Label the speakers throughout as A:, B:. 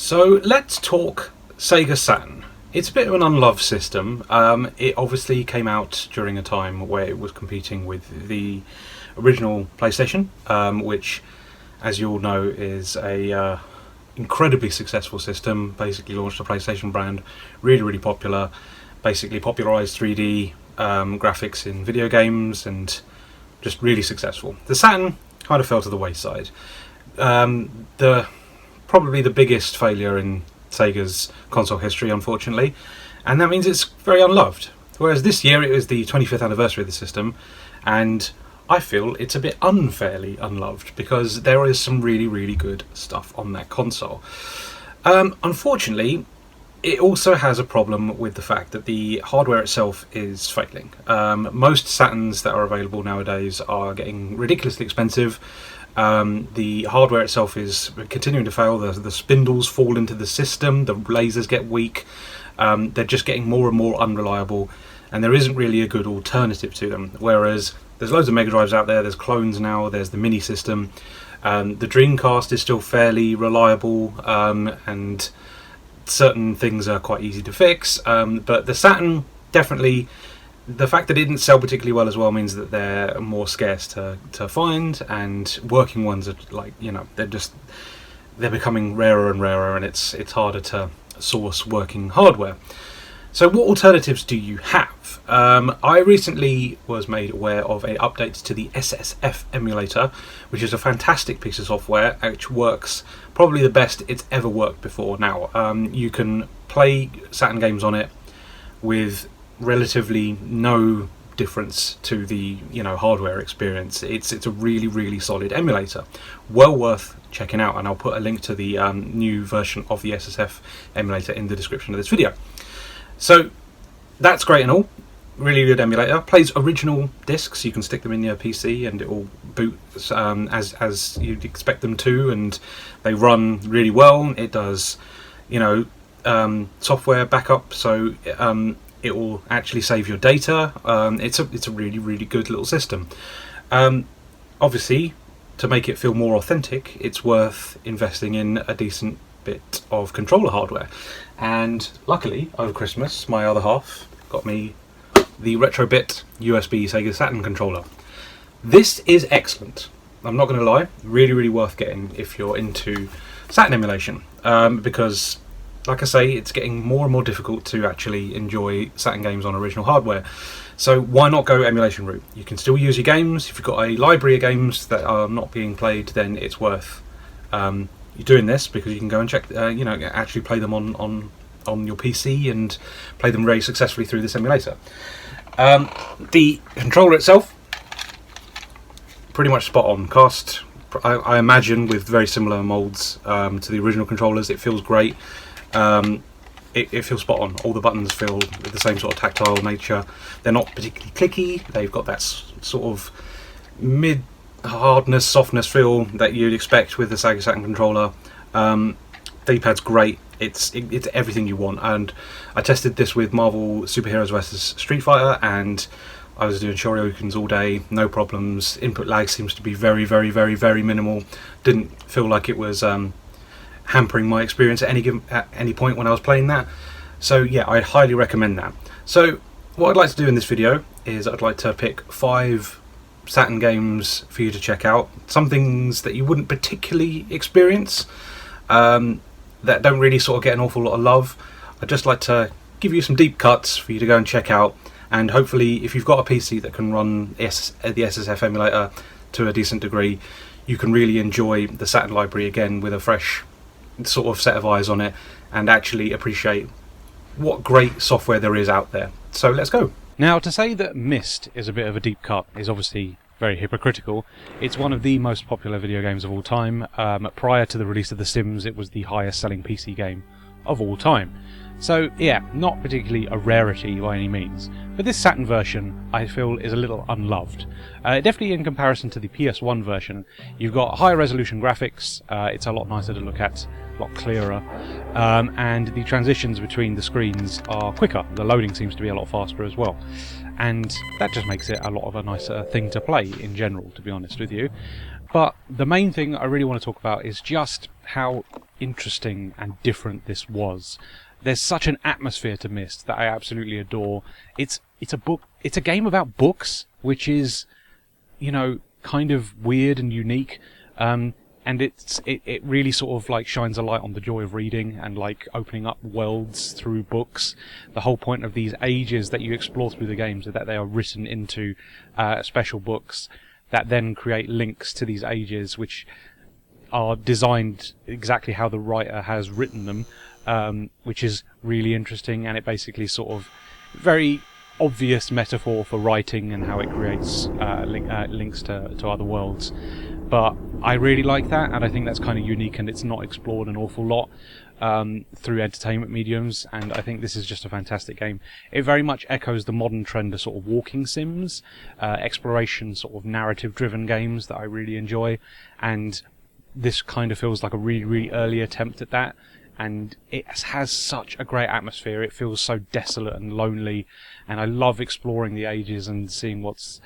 A: So let's talk SEGA Saturn. It's a bit of an unloved system. It obviously came out during a time where it was competing with the original PlayStation, which, as you all know, is a incredibly successful system. Basically launched the PlayStation brand, really popular. Basically popularized 3D graphics in video games and just really successful. The Saturn kind of fell to the wayside. Probably the biggest failure in Sega's console history, unfortunately, and that means it's very unloved. Whereas this year it was the 25th anniversary of the system, and I feel it's a bit unfairly unloved because there is some really good stuff on that console. Unfortunately, it also has a problem with the fact that the hardware itself is failing. Most Saturns that are available nowadays are getting ridiculously expensive. The hardware itself is continuing to fail. The spindles fall into the system, the lasers get weak, they're just getting more and more unreliable, and there isn't really a good alternative to them. Whereas there's loads of Mega Drives out there, there's clones now, there's the mini system. The Dreamcast is still fairly reliable, and certain things are quite easy to fix, but the Saturn, definitely, the fact that it didn't sell particularly well as well means that they're more scarce to find, and working ones are like, you know, they're becoming rarer and rarer, and it's harder to source working hardware. So what alternatives do you have? I recently was made aware of an update to the SSF emulator, which is a fantastic piece of software which works probably the best it's ever worked before now. You can play Saturn games on it with relatively no difference to the hardware experience. It's a really solid emulator, well worth checking out, and I'll put a link to the new version of the SSF emulator in the description of this video. So that's great and all, really good emulator. Plays original discs, you can stick them in your PC and it will boot as you'd expect them to, and they run really well. It does software backup, so it will actually save your data. It's a really good little system. Obviously, to make it feel more authentic, it's worth investing in a decent bit of controller hardware. And luckily, over Christmas, my other half got me the Retro Bit USB SEGA Saturn controller. This is excellent. I'm not going to lie, really worth getting if you're into Saturn emulation, because, like I say, it's getting more and more difficult to actually enjoy Saturn games on original hardware. So why not go emulation route? You can still use your games. If you've got a library of games that are not being played, then it's worth you doing this, because you can go and check, actually play them on your PC and play them very successfully through this emulator. The controller itself, pretty much spot on. Cast, I imagine, with very similar molds to the original controllers. It feels great. It feels spot on. All the buttons feel with the same sort of tactile nature. They're not particularly clicky. They've got that sort of mid hardness, softness feel that you'd expect with the SEGA Saturn controller. D-pad's great. It's everything you want. And I tested this with Marvel Superheroes vs Street Fighter, and I was doing Shoryukens all day, no problems. Input lag seems to be very minimal. Didn't feel like it was hampering my experience at any point when I was playing that. So yeah, I highly recommend that. So what I'd like to do in this video is I'd like to pick 5 Saturn games for you to check out. Some things that you wouldn't particularly experience, that don't really sort of get an awful lot of love. I'd just like to give you some deep cuts for you to go and check out, and hopefully if you've got a PC that can run the SSF emulator to a decent degree, you can really enjoy the Saturn library again with a fresh sort of set of eyes on it, and actually appreciate what great software there is out there. So let's go. Now, to say that Myst is a bit of a deep cut is obviously very hypocritical. It's one of the most popular video games of all time. Prior to the release of The Sims, it was the highest selling PC game of all time. So yeah, not particularly a rarity by any means. But this Saturn version, I feel, is a little unloved. Definitely in comparison to the PS1 version, you've got higher resolution graphics, it's a lot nicer to look at, a lot clearer, and the transitions between the screens are quicker. The loading seems to be a lot faster as well. And that just makes it a lot of a nicer thing to play in general, to be honest with you. But the main thing I really want to talk about is just how
B: interesting and different this was. There's such an atmosphere to Myst that I absolutely adore. It's a game about books, which is, you know, kind of weird and unique. And it really sort of like shines a light on the joy of reading and like opening up worlds through books. The whole point of these ages that you explore through the games is that they are written into special books that then create links to these ages, which are designed exactly how the writer has written them, which is really interesting. And it basically sort of very obvious metaphor for writing and how it creates links to other worlds. But I really like that, and I think that's kind of unique, and it's not explored an awful lot through entertainment mediums, and I think this is just a fantastic game. It very much echoes the modern trend of sort of walking sims, exploration, sort of narrative-driven games that I really enjoy, and this kind of feels like a really, really early attempt at that, and it has such a great atmosphere. It feels so desolate and lonely, and I love exploring the ages and seeing what's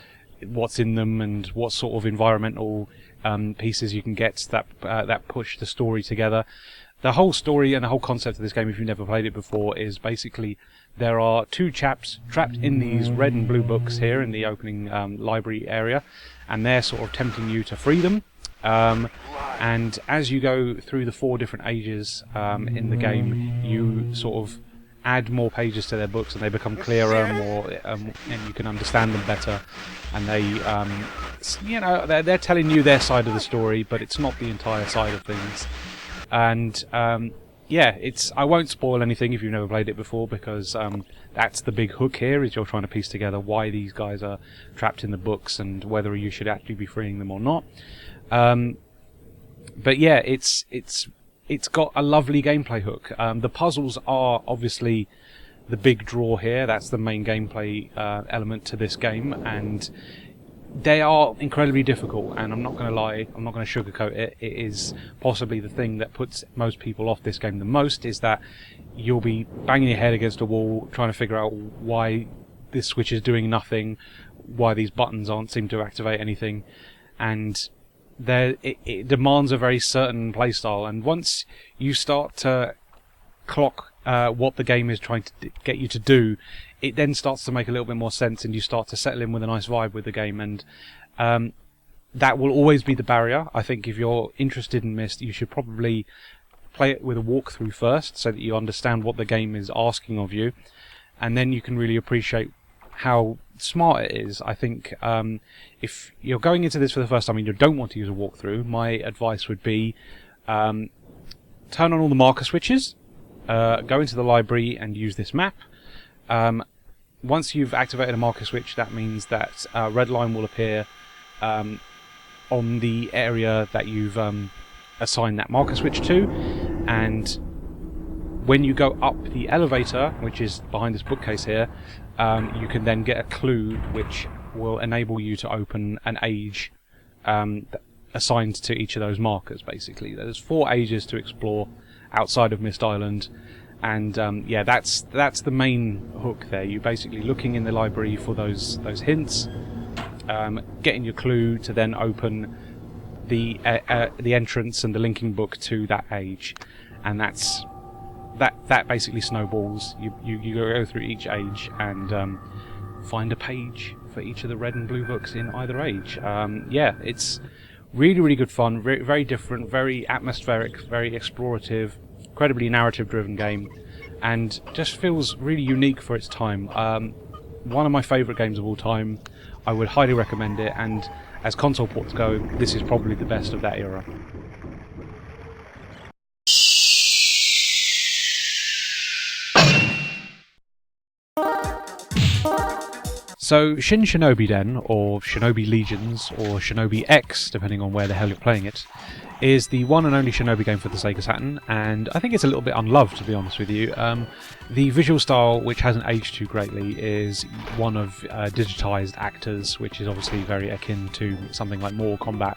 B: in them and what sort of environmental pieces you can get that push the story together. The whole story and the whole concept of this game, if you've never played it before, is basically there are two chaps trapped in these red and blue books here in the opening library area, and they're sort of tempting you to free them. And as you go through the 4 different ages in the game, you sort of add more pages to their books, and they become clearer, more, and you can understand them better. And they, you know, they're telling you their side of the story, but it's not the entire side of things. And yeah, I won't spoil anything if you've never played it before, because that's the big hook here, is you're trying to piece together why these guys are trapped in the books and whether you should actually be freeing them or not. But yeah, it's got a lovely gameplay hook. The puzzles are obviously the big draw here. That's the main gameplay element to this game, and they are incredibly difficult, and I'm not going to lie, I'm not going to sugarcoat it. It is possibly the thing that puts most people off this game the most, is that you'll be banging your head against a wall trying to figure out why this switch is doing nothing, why these buttons aren't seem to activate anything, and it demands a very certain playstyle. And once you start to clock what the game is trying to get you to do, it then starts to make a little bit more sense, and you start to settle in with a nice vibe with the game. And that will always be the barrier. I think if you're interested in Myst, you should probably play it with a walkthrough first, so that you understand what the game is asking of you, and then you can really appreciate how smart it is. I think if you're going into this for the first time and you don't want to use a walkthrough, my advice would be turn on all the marker switches, go into the library and use this map. Once you've activated a marker switch, that means that a red line will appear on the area that you've assigned that marker switch to, and when you go up the elevator, which is behind this bookcase here, you can then get a clue which will enable you to open an age assigned to each of those markers. Basically, there's 4 ages to explore outside of Myst Island, and yeah, that's the main hook there. You're basically looking in the library for those hints, getting your clue to then open the entrance and the linking book to that age, and that basically snowballs. You go through each age and find a page for each of the red and blue books in either age. Yeah, it's really, really good fun, very, very different, very atmospheric, very explorative, incredibly narrative-driven game, and just feels really unique for its time. One of my favourite games of all time. I would highly recommend it, and as console ports go, this is probably the best of that era. So, Shin Shinobi Den, or Shinobi Legions, or Shinobi X, depending on where the hell you're playing it, is the one and only Shinobi game for the SEGA Saturn, and I think it's a little bit unloved, to be honest with you. The visual style, which hasn't aged too greatly, is one of digitised actors, which is obviously very akin to something like Mortal Kombat.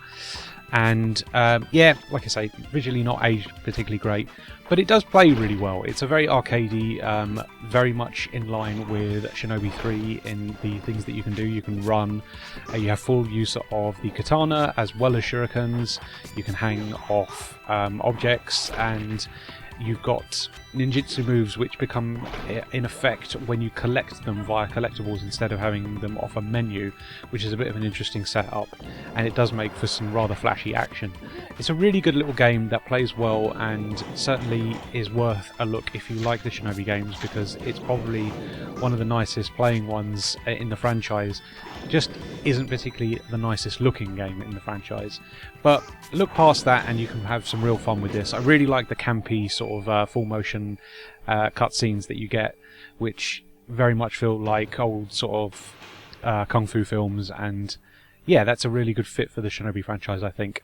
B: And yeah, like I say, visually not aged particularly great, but it does play really well. It's a very arcadey, very much in line with Shinobi 3 in the things that you can do. You can run, you have full use of the katana as well as shurikens, you can hang off objects, and you've got ninjutsu moves which become in effect when you collect them via collectibles instead of having them off a menu, which is a bit of an interesting setup, and it does make for some rather flashy action. It's a really good little game that plays well and certainly is worth a look if you like the Shinobi games, because it's probably one of the nicest playing ones in the franchise. Just isn't particularly the nicest looking game in the franchise, but look past that and you can have some real fun with this. I really like the campy sort of full motion cutscenes that you get, which very much feel like old sort of kung fu films, and yeah, that's a really good fit for the Shinobi franchise, I think.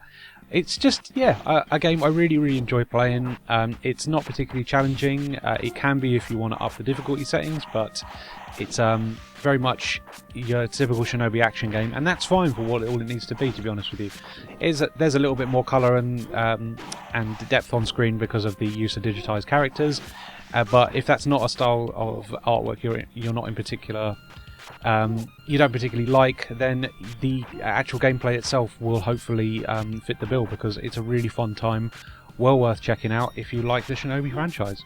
B: It's just, yeah, a game I really enjoy playing. It's not particularly challenging. It can be if you want to up the difficulty settings, but it's very much your typical Shinobi action game, and that's fine for all it needs to be honest with you. There's a little bit more colour and depth on screen because of the use of digitized characters, but if that's not a style of artwork you're not in particular, you don't particularly like, then the actual gameplay itself will hopefully fit the bill, because it's a really fun time, well worth checking out if you like the Shinobi franchise.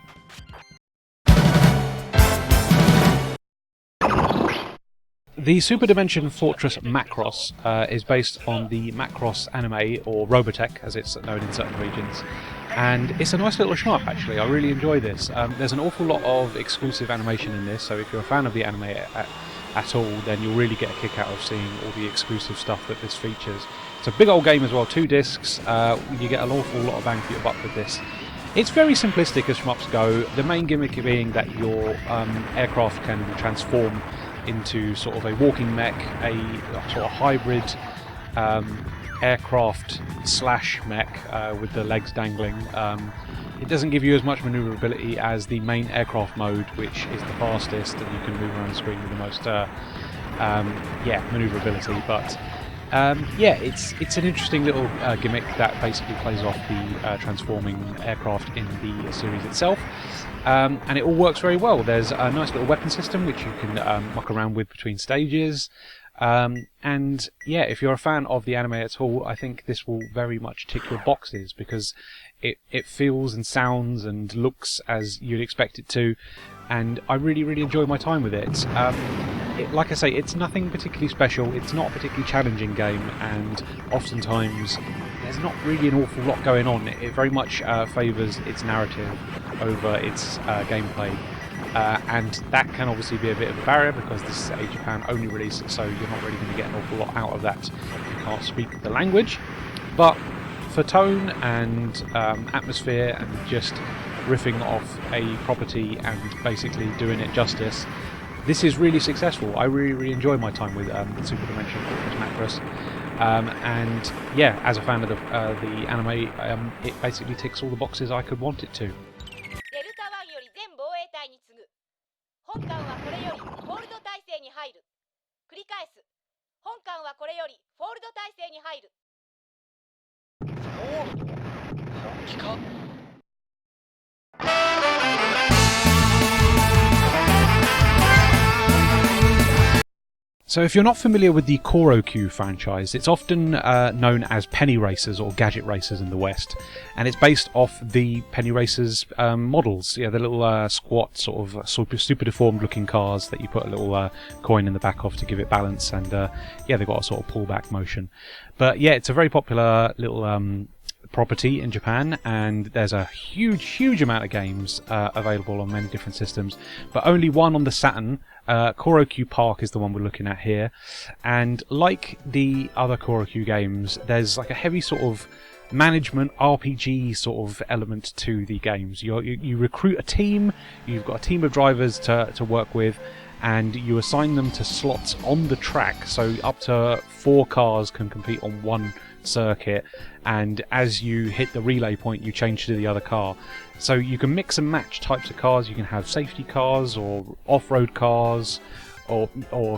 B: The Super Dimension Fortress Macross is based on the Macross anime, or Robotech as it's known in certain regions, and it's a nice little shmup actually. I really enjoy this. There's an awful lot of exclusive animation in this, so if you're a fan of the anime at all, then you'll really get a kick out of seeing all the exclusive stuff that this features. It's a big old game as well, 2 discs, you get an awful lot of bang for your buck with this. It's very simplistic as shmups go, the main gimmick being that your aircraft can transform into sort of a walking mech, a sort of hybrid aircraft slash mech with the legs dangling. It doesn't give you as much manoeuvrability as the main aircraft mode, which is the fastest, and you can move around the screen with the most manoeuvrability. But yeah, it's an interesting little gimmick that basically plays off the transforming aircraft in the series itself. And it all works very well. There's a nice little weapon system which you can muck around with between stages. And yeah, if you're a fan of the anime at all, I think this will very much tick your boxes, because it feels and sounds and looks as you'd expect it to, and I really enjoy my time with it. Like I say, it's nothing particularly special, it's not a particularly challenging game, and oftentimes there's not really an awful lot going on. It very much favours its narrative over its gameplay. And that can obviously be a bit of a barrier, because this is a Japan only release, so you're not really going to get an awful lot out of that if you can't speak the language. But for tone and atmosphere and just riffing off a property and basically doing it justice, this is really successful. I really enjoy my time with Super Dimension Fortress Macross. And yeah, as a fan of the anime, it basically ticks all the boxes I could want it to. 本艦はこれよりフォールド体制に入る。繰り返す。本艦はこれよりフォールド体制に入る。おお、本気か。So if you're not familiar with the Choro Q franchise, it's often known as Penny Racers or Gadget Racers in the West, and it's based off the Penny Racers models, the little squat sort of super deformed looking cars that you put a little coin in the back of to give it balance, and they've got a sort of pullback motion. But yeah, it's a very popular little property in Japan, and there's a huge amount of games available on many different systems, but only one on the Saturn. Choro Q Park is the one we're looking at here, and like the other Choro Q games, there's like a heavy sort of management RPG sort of element to the games. You recruit a team, you've got a team of drivers to work with, and you assign them to slots on the track, so up to 4 cars can compete on one circuit, and as you hit the relay point you change to the other car. So you can mix and match types of cars. You can have safety cars or off-road cars or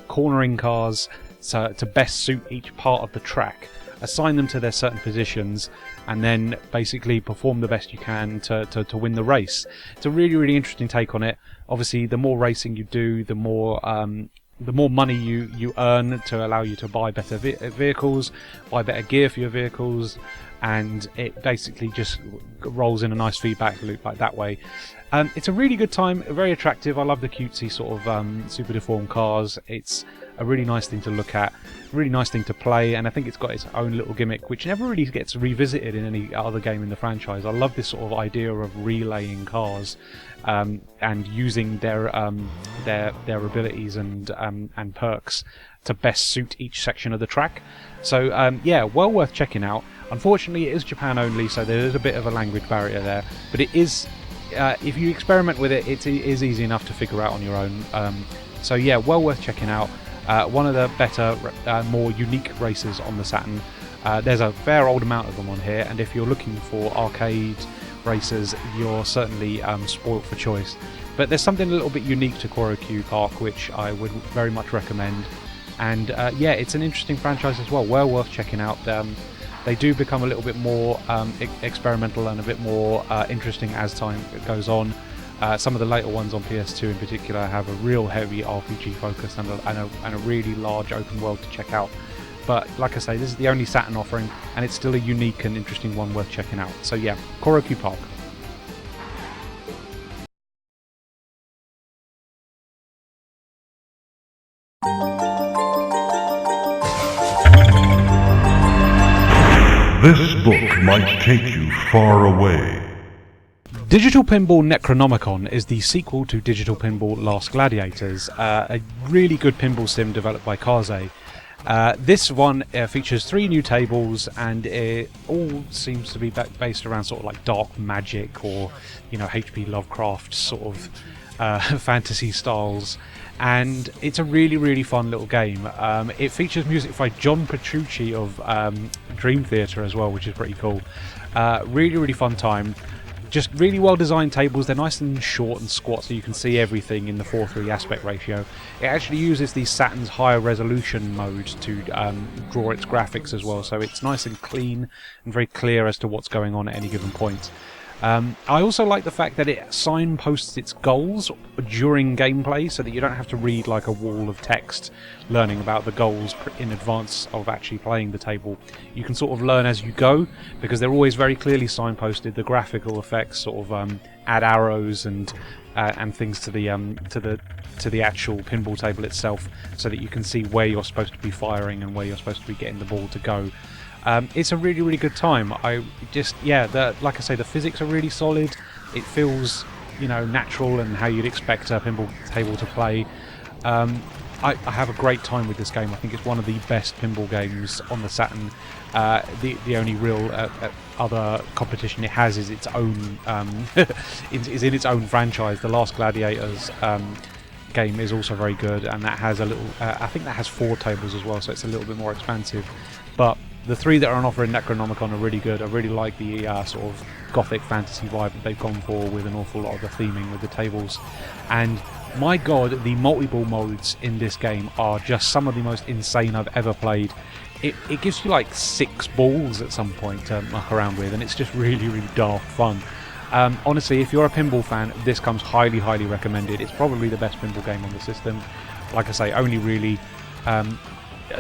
B: cornering cars, to best suit each part of the track, assign them to their certain positions, and then basically perform the best you can to win the race. It's a really, really interesting take on it. Obviously, the more racing you do, the more money you earn to allow you to buy better vehicles, buy better gear for your vehicles, and it basically just rolls in a nice feedback loop like that way. It's a really good time, very attractive. I love the cutesy sort of super deformed cars. It's a really nice thing to look at, really nice thing to play, and I think it's got its own little gimmick which never really gets revisited in any other game in the franchise. I love this sort of idea of relaying cars and using their abilities and perks to best suit each section of the track. So yeah, well worth checking out. Unfortunately, it is Japan only, so there is a bit of a language barrier there, but it is, if you experiment with it, it is easy enough to figure out on your own. So yeah, well worth checking out. One of the better, more unique races on the Saturn. There's a fair old amount of them on here, and if you're looking for arcade races, you're certainly spoilt for choice. But there's something a little bit unique to Choro Q Park, which I would very much recommend. And yeah, it's an interesting franchise as well, well worth checking out. They do become a little bit more experimental and a bit more interesting as time goes on. Some of the later ones on PS2 in particular have a real heavy RPG focus and a really large open world to check out. But like I say, this is the only Saturn offering, and it's still a unique and interesting one worth checking out. So yeah, Choro Q Park.
C: This book might take you far away.
B: Digital Pinball Necronomicon is the sequel to Digital Pinball Last Gladiators, a really good pinball sim developed by Kaze. This one features 3 new tables, and it all seems to be based around sort of like dark magic or, you know, H.P. Lovecraft sort of fantasy styles. And it's a really, really fun little game. It features music by John Petrucci of Dream Theater as well, which is pretty cool. Really, really fun time. Just really well designed tables. They're nice and short and squat, so you can see everything in the 4:3 aspect ratio. It actually uses the Saturn's higher resolution mode to draw its graphics as well, so it's nice and clean and very clear as to what's going on at any given point. I also like the fact that it signposts its goals during gameplay, so that you don't have to read like a wall of text learning about the goals in advance of actually playing the table. You can sort of learn as you go, because they're always very clearly signposted. The graphical effects sort of add arrows and things to the actual pinball table itself, so that you can see where you're supposed to be firing and where you're supposed to be getting the ball to go. It's a really, really good time. Like I say, the physics are really solid. It feels, you know, natural and how you'd expect a pinball table to play. I have a great time with this game. I think it's one of the best pinball games on the Saturn. The only real other competition it has is its own is in its own franchise. The Last Gladiators game is also very good, and that has a little. I think that has 4 tables as well, so it's a little bit more expansive. But the 3 that are on offer in Necronomicon are really good. I really like the sort of gothic fantasy vibe that they've gone for with an awful lot of the theming with the tables. And my god, the multi-ball modes in this game are just some of the most insane I've ever played. It gives you like 6 balls at some point to muck around with, and it's just really, really daft fun. Honestly, if you're a pinball fan, this comes highly, highly recommended. It's probably the best pinball game on the system. Like I say, only really...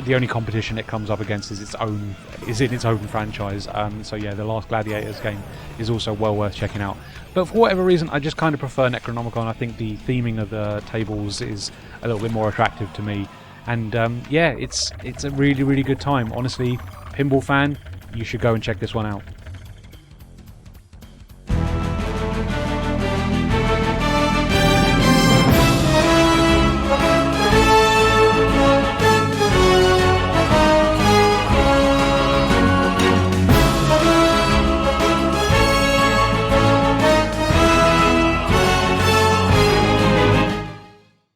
B: the only competition it comes up against is in its own franchise. So yeah, the Last Gladiators game is also well worth checking out. But for whatever reason, I just kind of prefer Necronomicon. I think the theming of the tables is a little bit more attractive to me. And yeah, it's a really, really good time. Honestly, pinball fan, you should go and check this one out.